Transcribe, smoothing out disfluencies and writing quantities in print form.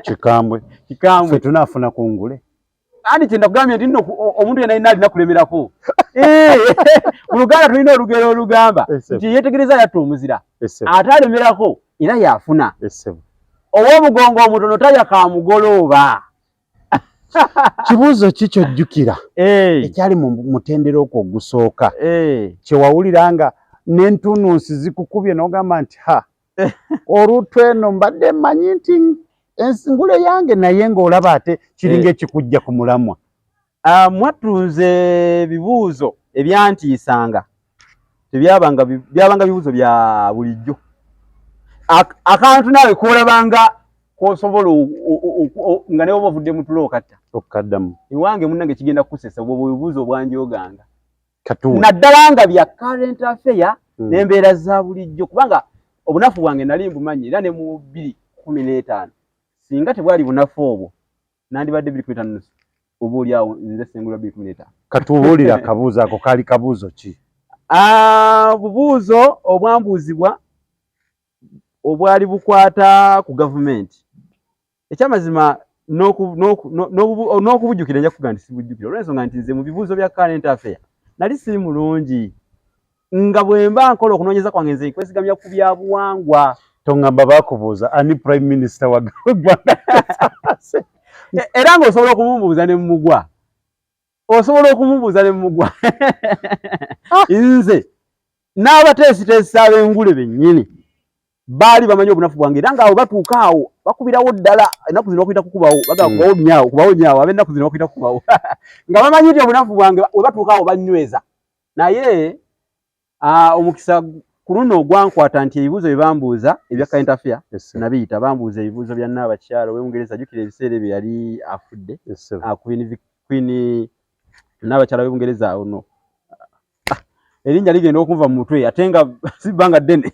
Kikambwe ffe tunafuna kungule ani kyenda kugambye nti nno omuntu yenna alina alinakulemerako Oluganda tulina olugero olugamba nti yeetegereza yatta omuzira ate alemerako era yafuna ow'omugongo omutono talya kamugolooba. Kibuuzo ki ky'ojjukira ekyali mu mutendera okwo ogusooka kyewawulira nga n'entunnunsi zikukubye n'ogamba nti ha olutwe eno mbadde mmanyi nti ensingule yange naye ng'olaba ate kiringa ekikujja ku mulamwa? Mwatunze ebibuuzo ebyantiisanga byabanga bibuuzo bya bulijjo. Akantu naawe koolabanga kosobola nga ne oba ovudde mu tulo okaddamu ewange munnange kigenda kukusesa obwo bubuuzo obwanjoganga naddala nga bya current affair n'embeera za bulijjo kubanga obunafu bwange nali mbumanyi era ne mu 2015 singa tebwali bunafu obwo nandibadde 2015 oboolyawo nze Ssengule 2015. Katubuulira akabuuzo ako kaali kabuuzo ki? Bubuuzo obwambuuzibwa obwali bukwata ku gavumenti. Ekyamazima n'okubujjukira nja kukuga nti sibujjukira olw'ensonga nti nze mu bibuuzo bya current affair nali siri mulungi nga bwe mba nkola okunoonyeza kwange nze nkwesigamya ku byabuwangwa. Tongamba bakubuuza ani prime minister wa Uganda era ng'osobola okumumuuza ne mumugwa nze n'abateesiteesi ab'engule bennyini baali bamanyi obunafu bwange era ngaawe batuuka awo bakubirawo ddala ennaku zino bakuyita kukubawo kubawo nyaawo ab'ennaku zino bakuyita kukubawo nga bamanyi nti obunafu bwange we batuuka awo bannyweza. Naye omukisa ku luno ogwankwata nti ebibuuzo bye bambuuza ebya current affair nabiyita bambuuza ebibuuzo bya Nnaabakyala w'Obungereza. Jjukira ebiseera ebyo yali afudde Queen Nnaabakyala w'Obungereza ono erinnya ligenda okunva mu mutwe ate nga si bbanga ddene